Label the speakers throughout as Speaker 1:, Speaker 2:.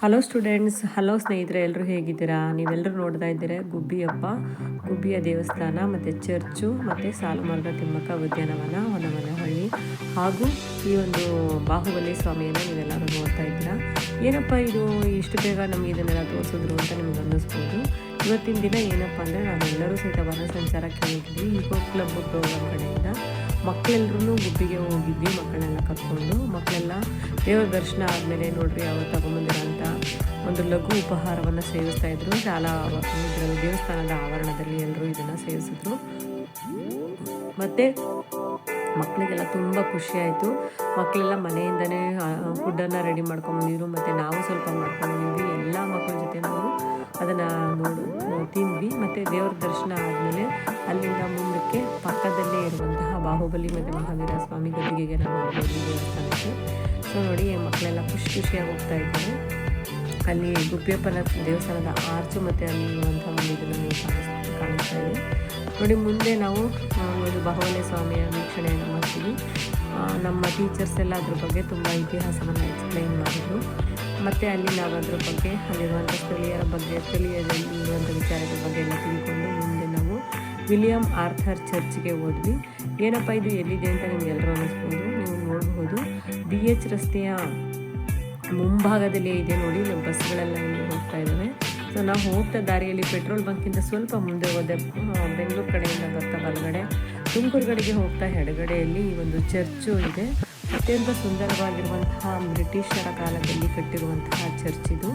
Speaker 1: Hello students, hello ಸ್ನೇಹಿತರೆ, ಎಲ್ಲರೂ ಹೇಗಿದ್ದೀರಾ? ನೀವೆಲ್ಲರೂ ನೋಡ್ತಾ ಇದ್ದೀರಾ ಗುಬ್ಬಿಯಪ್ಪ, ಗುಬ್ಬಿಯ ದೇವಸ್ಥಾನ ಮತ್ತು ಚರ್ಚು ಮತ್ತು ಸಾಲುಮರದ ತಿಮ್ಮಕ್ಕ ಉದ್ಯಾನವನ, ಹೊನ್ನಮನಹಳ್ಳಿ ಹಾಗೂ ಈ ಒಂದು ಬಾಹುಬಲಿ ಸ್ವಾಮಿಯನ್ನು ನೀವೆಲ್ಲರೂ ನೋಡ್ತಾ ಇದ್ದೀರಾ. ಏನಪ್ಪ ಇದು ಇಷ್ಟು ಬೇಗ ನಮಗೆ ಇದನ್ನೆಲ್ಲ ತೋರಿಸಿದ್ರು ಅಂತ ನಿಮ್ಗೆ ಅನ್ನಿಸ್ಬೋದು. ಇವತ್ತಿನ ದಿನ ಏನಪ್ಪ ಅಂದರೆ ನಾವೆಲ್ಲರೂ ಸಹಿತ ವನ ಸಂಚಾರಕ್ಕೆ ಹೋಗಿದ್ವಿ. ಈಕೋ ಕ್ಲಬ್ ಪ್ರೋಗ್ರಾಮ್ ಕಡೆಯಿಂದ ಮಕ್ಕಳೆಲ್ಲರೂ ಗುಬ್ಬಿಗೆ ಹೋಗಿದ್ವಿ. ಮಕ್ಕಳನ್ನೆಲ್ಲ ಕರ್ಕೊಂಡು ಮಕ್ಕಳೆಲ್ಲ ದೇವರ ದರ್ಶನ ಆದಮೇಲೆ ನೋಡ್ರಿ ಅವ್ರು ತಗೊಂಬಂದಿರೋಂಥ ಒಂದು ಲಘು ಉಪಹಾರವನ್ನು ಸೇವಿಸ್ತಾಯಿದ್ರು. ಶಾಲಾ ದೇವಸ್ಥಾನದ ಆವರಣದಲ್ಲಿ ಎಲ್ಲರೂ ಇದನ್ನು ಸೇವಿಸಿದ್ರು. ಮತ್ತು ಮಕ್ಕಳಿಗೆಲ್ಲ ತುಂಬ ಖುಷಿಯಾಯಿತು. ಮಕ್ಕಳೆಲ್ಲ ಮನೆಯಿಂದನೇ ಫುಡ್ಡನ್ನು ರೆಡಿ ಮಾಡ್ಕೊಂಬಂದಿದ್ರು. ಮತ್ತು ನಾವು ಸ್ವಲ್ಪ ಮಾಡ್ಕೊಂಡಿದ್ವಿ. ಎಲ್ಲ ಮಕ್ಕಳ ಜೊತೆ ನಾವು ಅದನ್ನು ತಿಂದ್ವಿ. ಮತ್ತು ದೇವ್ರ ದರ್ಶನ ಆದಮೇಲೆ ಅಲ್ಲಿಂದ ಮುಂದಕ್ಕೆ ಪಕ್ಕದಲ್ಲೇ ಇರುವಂತಹ ಬಾಹುಬಲಿ ಮತ್ತು ಮಹಾವೀರ ಸ್ವಾಮಿ ಗದ್ದಿಗೆಗೆ ನಾವು ಹೋದ್ವಿ ದೇವಸ್ಥಾನಕ್ಕೆ. ಸೊ ನೋಡಿ, ಮಕ್ಕಳೆಲ್ಲ ಖುಷಿಯಾಗಿ ಹೋಗ್ತಾ ಇದ್ದಾರೆ. ಅಲ್ಲಿ ಗುಬ್ಬಿಯಪ್ಪನ ದೇವಸ್ಥಾನದ ಆರ್ಚು ಮತ್ತು ಅಲ್ಲಿರುವಂಥ ಒಂದು ಇದನ್ನು ನೀವು ಕಾಣಿಸ್ತಾ ಇದೆ ನೋಡಿ. ಮುಂದೆ ನಾವು ಒಂದು ಬಾಹುಬಲಿ ಸ್ವಾಮಿಯ ವೀಕ್ಷಣೆಯನ್ನು ಮಾಡ್ತೀವಿ. ನಮ್ಮ ಟೀಚರ್ಸ್ ಎಲ್ಲ ಅದ್ರ ಬಗ್ಗೆ ತುಂಬ ಇತಿಹಾಸವನ್ನು ಎಕ್ಸ್ಪ್ಲೈನ್ ಮಾಡಿದರು. ಮತ್ತು ಅಲ್ಲಿ ನಾವು ಅದ್ರ ಬಗ್ಗೆ ಅಲ್ಲಿರುವಂಥ ಸ್ಥಳೀಯದಲ್ಲಿ ಇರುವಂಥ ವಿಚಾರಗಳ ಬಗ್ಗೆ ಎಲ್ಲ ತಿಳ್ಕೊಂಡು ಮುಂದೆ ನಾವು ವಿಲಿಯಂ ಆರ್ಥರ್ ಚರ್ಚ್ಗೆ ಹೋದ್ವಿ. ಏನಪ್ಪ ಇದು ಎಲ್ಲಿದೆ ಅಂತ ನಿಮಗೆಲ್ಲರೂ ಅನ್ನಿಸ್ಬೋದು. ನೀವು ನೋಡ್ಬೋದು, BH ರಸ್ತೆಯ ಮುಂಭಾಗದಲ್ಲೇ ಇದೆ ನೋಡಿ. ನಮ್ಮ ಬಸ್ಗಳೆಲ್ಲ ಇಲ್ಲಿ ಹೋಗ್ತಾ ಇದ್ದಾವೆ. ಸೊ ನಾವು ಹೋಗ್ತಾ ದಾರಿಯಲ್ಲಿ ಪೆಟ್ರೋಲ್ ಬಂಕಿಂದ ಸ್ವಲ್ಪ ಮುಂದೆ ಹೋದೆ. ಬೆಂಗಳೂರು ಕಡೆಯಿಂದ ಬರ್ತಾ ಬಲಗಡೆ, ತುಮಕೂರು ಕಡೆಗೆ ಹೋಗ್ತಾ ಎಡಗಡೆಯಲ್ಲಿ ಈ ಒಂದು ಚರ್ಚು ಇದೆ. ಅತ್ಯಂತ ಸುಂದರವಾಗಿರುವಂತಹ ಬ್ರಿಟಿಷರ ಕಾಲದಲ್ಲಿ ಕಟ್ಟಿರುವಂತಹ ಚರ್ಚ್ ಇದು.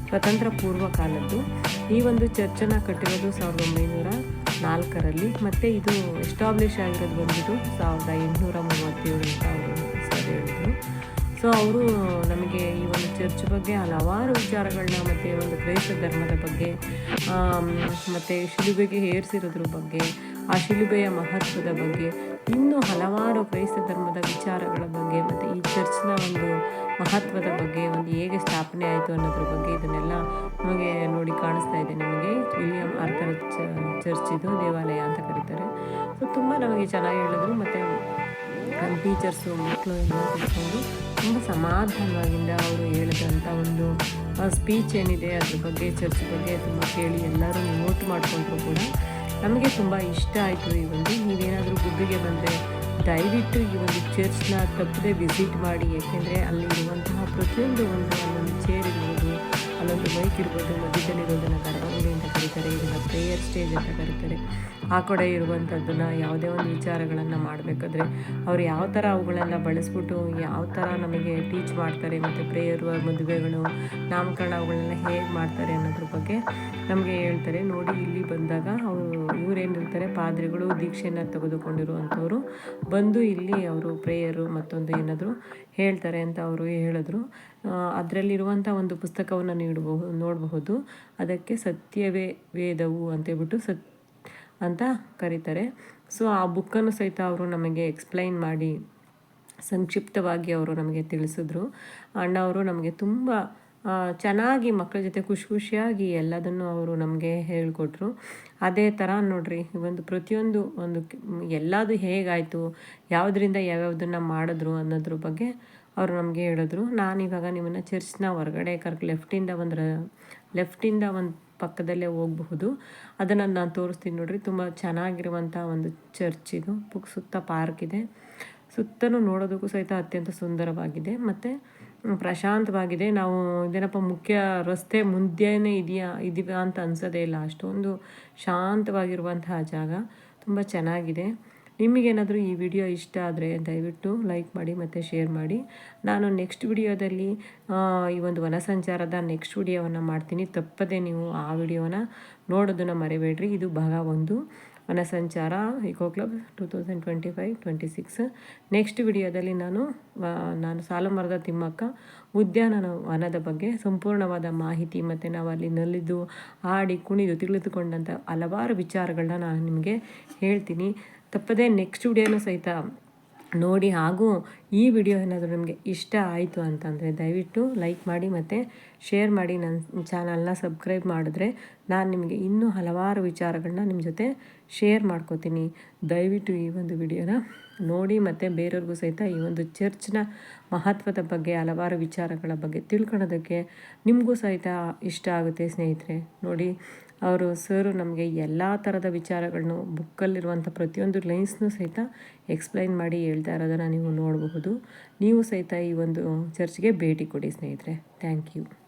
Speaker 1: ಸ್ವತಂತ್ರ ಪೂರ್ವ ಕಾಲದ್ದು. ಈ ಒಂದು ಚರ್ಚನ್ನು ಕಟ್ಟಿರೋದು 1904ರಲ್ಲಿ. ಮತ್ತು ಇದು ಎಸ್ಟಾಬ್ಲಿಷ್ ಆಗಿರೋದು ಬಂದ್ಬಿಟ್ಟು 1837 ಅಂತ ಅವರು ಸರ್ ಹೇಳಿದರು. ಸೊ ಅವರು ನಮಗೆ ಈ ಒಂದು ಚರ್ಚ್ ಬಗ್ಗೆ ಹಲವಾರು ವಿಚಾರಗಳನ್ನ, ಮತ್ತು ಒಂದು ಕ್ರೈಸ್ತ ಧರ್ಮದ ಬಗ್ಗೆ, ಮತ್ತು ಶಿಲುಬೆಗೆ ಏರಿಸಿರೋದ್ರ ಬಗ್ಗೆ, ಆ ಶಿಲುಬೆಯ ಮಹತ್ವದ ಬಗ್ಗೆ, ಇನ್ನೂ ಹಲವಾರು ಕ್ರೈಸ್ತ ಧರ್ಮದ ವಿಚಾರಗಳ ಬಗ್ಗೆ, ಮತ್ತು ಈ ಚರ್ಚ್ನ ಒಂದು ಮಹತ್ವದ ಬಗ್ಗೆ, ಒಂದು ಹೇಗೆ ಸ್ಥಾಪನೆ ಆಯಿತು ಅನ್ನೋದ್ರ ಬಗ್ಗೆ ಇದನ್ನೆಲ್ಲ ನಮಗೆ ನೋಡಿ ಕಾಣಿಸ್ತಾ ಇದೆ. ನಿಮಗೆ ವಿಲಿಯಂ ಆರ್ಥರ್ ಚರ್ಚ್ ಇದು ದೇವಾಲಯ ಅಂತ ಕರೀತಾರೆ. ಸೊ ತುಂಬ ನಮಗೆ ಚೆನ್ನಾಗಿ ಹೇಳಿದ್ರು. ಮತ್ತು ನಮ್ಮ ಟೀಚರ್ಸು ಮಕ್ಕಳು ಎಲ್ಲ ಕೂತ್ಕೊಂಡು ತುಂಬ ಸಮಾಧಾನವಾಗಿಂದ ಅವರು ಹೇಳಿದಂಥ ಒಂದು ಸ್ಪೀಚ್ ಏನಿದೆ ಅದ್ರ ಬಗ್ಗೆ, ಚರ್ಚ್ ಬಗ್ಗೆ ತುಂಬ ಕೇಳಿ ಎಲ್ಲರೂ ನೋಟ್ ಮಾಡಿಕೊಂಡ್ರು ಕೂಡ. ನಮಗೆ ತುಂಬ ಇಷ್ಟ ಆಯಿತು ಈ ಒಂದು. ನೀವೇನಾದರೂ ಗುಬ್ಬಿಗೆ ಬಂದರೆ ದಯವಿಟ್ಟು ಈ ಒಂದು ಚರ್ಚ್ನ ತಪ್ಪದೆ ವಿಸಿಟ್ ಮಾಡಿ. ಏಕೆಂದರೆ ಅಲ್ಲಿರುವಂತಹ ಪ್ರತಿಯೊಂದು ಅಲ್ಲೊಂದು ಚೇರ್ ಇರ್ಬೋದು, ಅಲ್ಲೊಂದು ಬೈಕ್ ಇರ್ಬೋದು, ಮಧ್ಯದಲ್ಲಿರೋದನ್ನು ಗರ್ಭಗುಡಿ ಅಂತ ಕರೀತಾರೆ, ಇದನ್ನು ಪ್ರೇಯರ್ ಸ್ಟೇಜ್ ಅಂತ ಕರೀತಾರೆ. ಆ ಕಡೆ ಇರುವಂಥದ್ದನ್ನು ಯಾವುದೇ ಒಂದು ವಿಚಾರಗಳನ್ನು ಮಾಡಬೇಕಾದ್ರೆ ಅವ್ರು ಯಾವ ಥರ ಅವುಗಳೆಲ್ಲ ಬಳಸ್ಬಿಟ್ಟು ಯಾವ ಥರ ನಮಗೆ ಟೀಚ್ ಮಾಡ್ತಾರೆ, ಮತ್ತು ಪ್ರೇಯರು, ಮದುವೆಗಳು, ನಾಮಕರಣ ಅವುಗಳನ್ನೆಲ್ಲ ಹೇಗೆ ಮಾಡ್ತಾರೆ ಅನ್ನೋದ್ರ ಬಗ್ಗೆ ನಮಗೆ ಹೇಳ್ತಾರೆ. ನೋಡಿ, ಇಲ್ಲಿ ಬಂದಾಗ ಇವರೇನಿರ್ತಾರೆ ಪಾದ್ರಿಗಳು, ದೀಕ್ಷೆಯನ್ನು ತೆಗೆದುಕೊಂಡಿರುವಂಥವ್ರು ಬಂದು ಇಲ್ಲಿ ಅವರು ಪ್ರೇಯರು ಮತ್ತೊಂದು ಏನಾದರೂ ಹೇಳ್ತಾರೆ ಅಂತ ಅವರು ಹೇಳಿದ್ರು. ಅದರಲ್ಲಿರುವಂಥ ಒಂದು ಪುಸ್ತಕವನ್ನು ನೋಡಬಹುದು. ಅದಕ್ಕೆ ಸತ್ಯವೇ ವೇದವು ಅಂತೇಳ್ಬಿಟ್ಟು ಅಂತ ಕರೀತಾರೆ. ಸೊ ಆ ಬುಕ್ಕನ್ನು ಸಹಿತ ಅವರು ನಮಗೆ ಎಕ್ಸ್ಪ್ಲೈನ್ ಮಾಡಿ ಸಂಕ್ಷಿಪ್ತವಾಗಿ ಅವರು ನಮಗೆ ತಿಳಿಸಿದ್ರು. ಅಣ್ಣವರು ನಮಗೆ ತುಂಬ ಚೆನ್ನಾಗಿ ಮಕ್ಕಳ ಜೊತೆ ಖುಷಿಯಾಗಿ ಎಲ್ಲದನ್ನು ಅವರು ನಮಗೆ ಹೇಳಿಕೊಟ್ರು. ಅದೇ ಥರ ನೋಡ್ರಿ, ಒಂದು ಪ್ರತಿಯೊಂದು ಎಲ್ಲದು ಹೇಗಾಯಿತು, ಯಾವುದರಿಂದ ಯಾವ್ಯಾವುದನ್ನು ಮಾಡಿದ್ರು ಅನ್ನೋದ್ರ ಬಗ್ಗೆ ಅವರು ನಮಗೆ ಹೇಳಿದ್ರು. ನಾನಿವಾಗ ನಿಮ್ಮನ್ನು ಚರ್ಚ್ನ ಹೊರಗಡೆ ಲೆಫ್ಟಿಂದ ಒಂದು ಪಕ್ಕದಲ್ಲೇ ಹೋಗಬಹುದು. ಅದನ್ನು ನಾನು ತೋರಿಸ್ತೀನಿ ನೋಡ್ರಿ. ತುಂಬ ಚೆನ್ನಾಗಿರುವಂಥ ಒಂದು ಚರ್ಚ್ ಇದು. ಸುತ್ತ ಪಾರ್ಕ್ ಇದೆ. ಸುತ್ತಲೂ ನೋಡೋದಕ್ಕೂ ಸಹಿತ ಅತ್ಯಂತ ಸುಂದರವಾಗಿದೆ ಮತ್ತು ಪ್ರಶಾಂತವಾಗಿದೆ. ನಾವು ಇದೇನಪ್ಪ ಮುಖ್ಯ ರಸ್ತೆ ಮುಂದೆನೇ ಇದೀವ ಅಂತ ಅನ್ಸೋದೇ ಇಲ್ಲ. ಅಷ್ಟೊಂದು ಶಾಂತವಾಗಿರುವಂತಹ ಜಾಗ, ತುಂಬ ಚೆನ್ನಾಗಿದೆ. ನಿಮಗೇನಾದರೂ ಈ ವಿಡಿಯೋ ಇಷ್ಟ ಆದರೆ ದಯವಿಟ್ಟು ಲೈಕ್ ಮಾಡಿ ಮತ್ತು ಶೇರ್ ಮಾಡಿ. ನಾನು ನೆಕ್ಸ್ಟ್ ವಿಡಿಯೋದಲ್ಲಿ ಈ ಒಂದು ವನ ಸಂಚಾರದ ನೆಕ್ಸ್ಟ್ ವಿಡಿಯೋವನ್ನು ಮಾಡ್ತೀನಿ. ತಪ್ಪದೆ ನೀವು ಆ ವಿಡಿಯೋನ ನೋಡೋದನ್ನು ಮರಿಬೇಡ್ರಿ. ಇದು ಭಾಗ 1 ವನ ಸಂಚಾರ ಇಕೋ ಕ್ಲಬ್ 2025-26. ನೆಕ್ಸ್ಟ್ ವಿಡಿಯೋದಲ್ಲಿ ನಾನು ಸಾಲುಮರದ ತಿಮ್ಮಕ್ಕ ಉದ್ಯಾನವನದ ಬಗ್ಗೆ ಸಂಪೂರ್ಣವಾದ ಮಾಹಿತಿ, ಮತ್ತು ನಾವು ಅಲ್ಲಿ ನಲಿದು ಆಡಿ ಕುಣಿದು ತಿಳಿದುಕೊಂಡಂಥ ಹಲವಾರು ವಿಚಾರಗಳನ್ನ ನಾನು ನಿಮಗೆ ಹೇಳ್ತೀನಿ. ತಪ್ಪದೆ ನೆಕ್ಸ್ಟ್ ವಿಡಿಯೋನೂ ಸಹಿತ ನೋಡಿ. ಹಾಗೂ ಈ ವಿಡಿಯೋ ಏನಾದರೂ ನಿಮಗೆ ಇಷ್ಟ ಆಯಿತು ಅಂತಂದರೆ ದಯವಿಟ್ಟು ಲೈಕ್ ಮಾಡಿ ಮತ್ತು ಶೇರ್ ಮಾಡಿ. ನನ್ನ ಚಾನಲ್ನ ಸಬ್ಸ್ಕ್ರೈಬ್ ಮಾಡಿದ್ರೆ ನಾನು ನಿಮಗೆ ಇನ್ನೂ ಹಲವಾರು ವಿಚಾರಗಳನ್ನ ನಿಮ್ಮ ಜೊತೆ ಶೇರ್ ಮಾಡ್ಕೋತೀನಿ. ದಯವಿಟ್ಟು ಈ ಒಂದು ವಿಡಿಯೋನ ನೋಡಿ ಮತ್ತು ಬೇರೆಯವ್ರಿಗೂ ಸಹಿತ ಈ ಒಂದು ಚರ್ಚ್ನ ಮಹತ್ವದ ಬಗ್ಗೆ ಹಲವಾರು ವಿಚಾರಗಳ ಬಗ್ಗೆ ತಿಳ್ಕೊಳ್ಳೋದಕ್ಕೆ ನಿಮಗೂ ಸಹಿತ ಇಷ್ಟ ಆಗುತ್ತೆ ಸ್ನೇಹಿತರೆ. ನೋಡಿ ಅವರು ಸರು ನಮಗೆ ಎಲ್ಲ ಥರದ ವಿಚಾರಗಳನ್ನು ಬುಕ್ಕಲ್ಲಿರುವಂಥ ಪ್ರತಿಯೊಂದು ಲೈನ್ಸ್ನೂ ಸಹಿತ ಎಕ್ಸ್ಪ್ಲೈನ್ ಮಾಡಿ ಹೇಳ್ತಾ ಇರೋದನ್ನು ನೀವು ನೋಡಬಹುದು. ನೀವು ಸಹಿತ ಈ ಒಂದು ಚರ್ಚ್ಗೆ ಭೇಟಿ ಕೊಡಿ ಸ್ನೇಹಿತರೆ. Thank you.